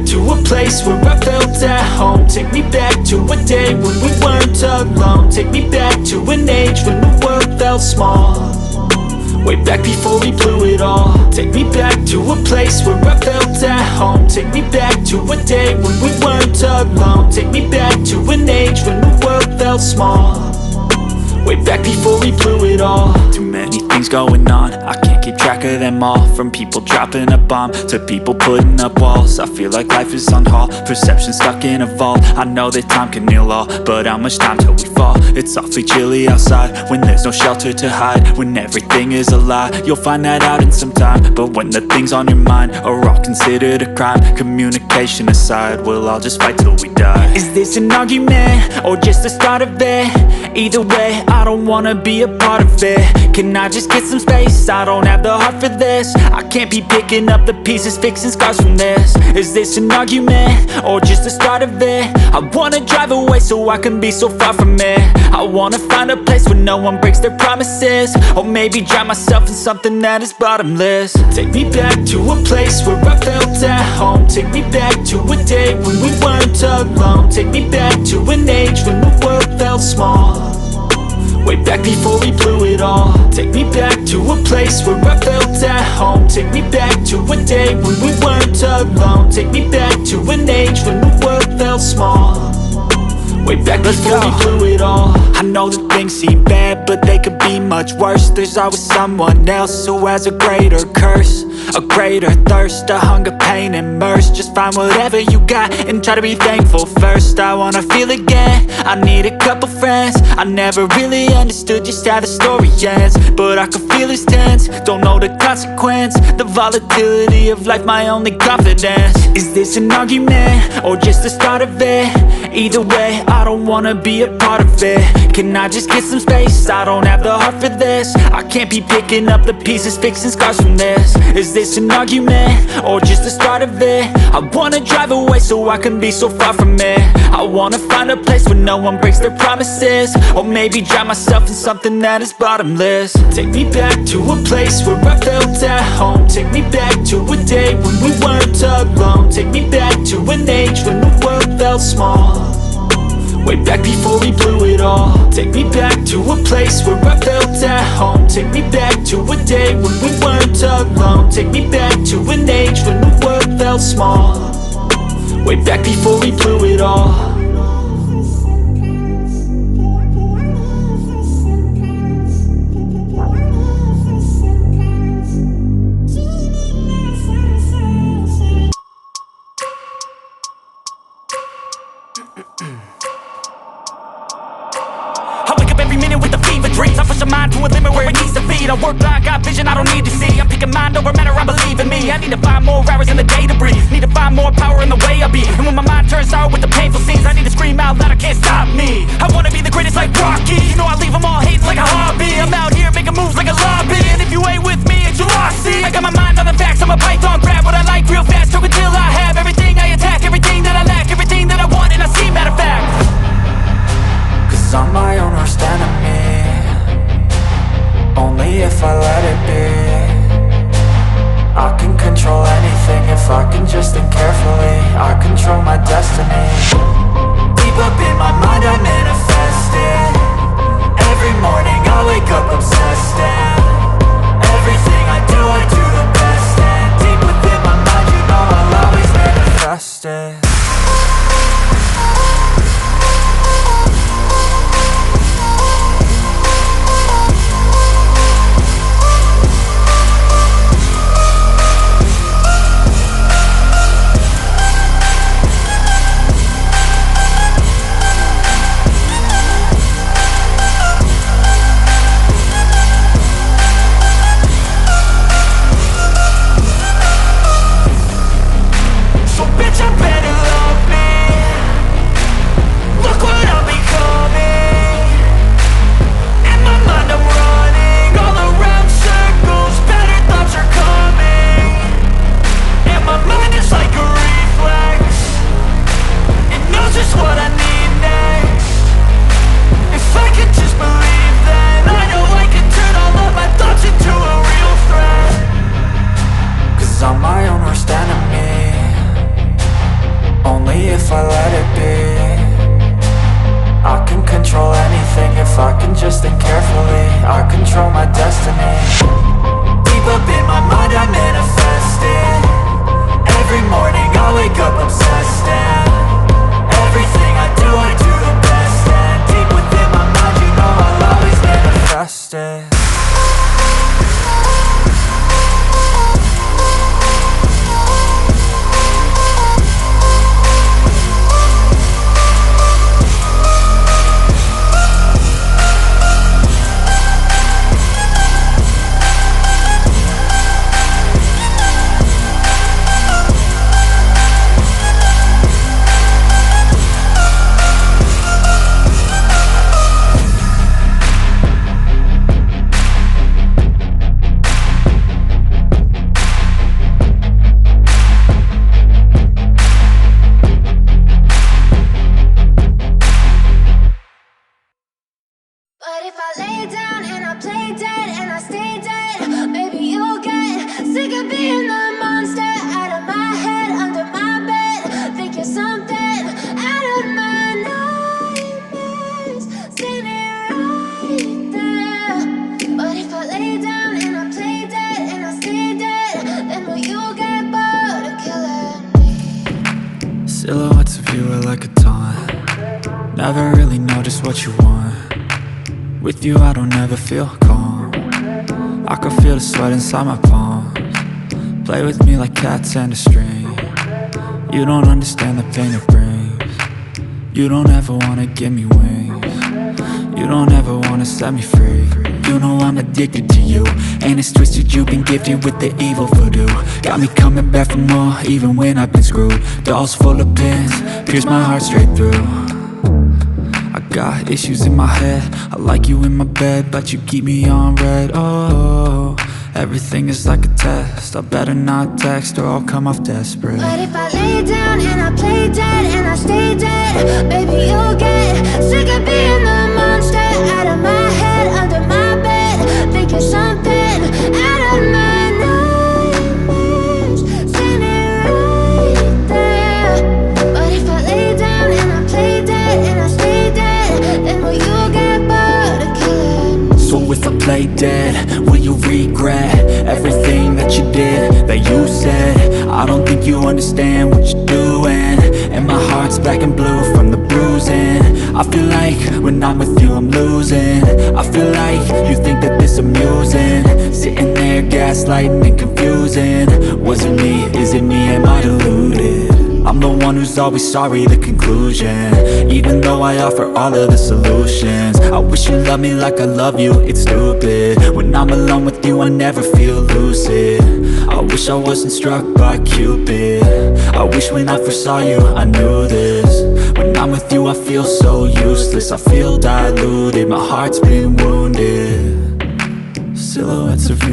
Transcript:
to a place where I felt at home. Take me back to a day when we weren't alone. Take me back to an age when the world felt small, way back before we blew it all. Take me back to a place where I felt at home. Take me back to a day when we weren't alone. Take me back to an age when the world felt small, way back before we blew it all. Too many things going on, I can't keep track of them all. From people dropping a bomb to people putting up walls. I feel like life is on hold, perception stuck in a vault. I know that time can heal all, but how much time till we fall? It's awfully chilly outside when there's no shelter to hide. When everything is a lie, you'll find that out in some time. But when the things on your mind are all considered a crime, communication aside, we'll all just fight till we die. Is this an argument or just the start of it? Either way, I don't wanna be a part of it. Can I just get some space? I don't have the heart for this. I can't be picking up the pieces, fixing scars from this. Is this an argument or just the start of it? I wanna drive away so I can be so far from it. I wanna find a place where no one breaks their promises, or maybe drown myself in something that is bottomless. Take me back to a place where I felt at home. Take me back to a day when we weren't alone. Take me back to an age when the world felt small, way back before we blew it all. Take me back to a place where I felt at home. Take me back to a day when we weren't alone. Take me back to an age when the world felt small, way back before we blew it all. I know that things seem bad, but they could be much worse. There's always someone else who has a greater curse, a greater thirst, a hunger, pain, and mercy. Just find whatever you got and try to be thankful first. I wanna feel again, I need a couple friends. I never really understood just how the story ends, but I can feel it's tense, don't know the consequence. The volatility of life, my only confidence. Is this an argument or just the start of it? Either way, I don't wanna be a part of it. Can I just get some space? I don't have the heart for this. I can't be picking up the pieces, fixing scars from this. Is this an argument or just the start of it? I wanna drive away so I can be so far from it. I wanna find a place where no one breaks their promises, or maybe drown myself in something that is bottomless. Take me back to a place where I felt at home. Take me back to a day when we weren't alone. Take me back to an age when the world felt small, way back before we blew it all. Take me back to a place where I felt at home. Take me back to a day when we weren't alone. Take me back to an age when the world felt small, way back before we blew it all. I push a mind to a limit where it needs to be. I work blind, got vision I don't need to see. I'm picking mind over matter, I believe in me. I need to find more hours in the day to breathe. Need to find more power in the way I be. And when my mind turns sour with the painful scenes, I need to scream out loud, I can't stop me. I wanna be the greatest like Rocky. You know I leave them all hating like a hobby. I'm out here making moves like a lobby, and if you ain't with me, it's your loss. See, I got my mind on the facts, I'm a python, grab what I like real fast. Took until I have everything I attack, everything that I lack, everything that I want, and I see, matter of fact. Cause I'm my own worst enemy, only if I let it be. I can control anything if I can just think carefully. I control my destiny. Never really know just what you want. With you I don't ever feel calm. I can feel the sweat inside my palms. Play with me like cats and a string. You don't understand the pain it brings. You don't ever wanna give me wings. You don't ever wanna set me free. You know I'm addicted to you, and it's twisted, you've been gifted with the evil voodoo. Got me coming back for more, even when I've been screwed. Dolls full of pins, pierce my heart straight through. I got issues in my head, I like you in my bed, but you keep me on red. Oh, everything is like a test, I better not text or I'll come off desperate. But if I lay down and I play dead and I stay dead, baby you'll get sick of being the monster out of my head, under my bed, thinking something out of my nightmares, standing right there. But if I lay down and I play dead and I stay dead, then will you get bored of killing me? So if I play dead, will you regret everything that you did, that you said? I don't think you understand what you're doing, and my heart's black and blue from the bruising. I feel like when I'm with you I'm losing. I feel like you think that this amusing, sitting there gaslighting and confusing. Was it me? Is it me? Am I deluded? I'm the one who's always sorry, the conclusion, even though I offer all of the solutions. I wish you loved me like I love you, it's stupid. When I'm alone with you I never feel lucid. I wish I wasn't struck by Cupid. I wish when I first saw you I knew this. When I'm with you I feel so useless, I feel diluted, my heart's been wounded. Silhouettes of you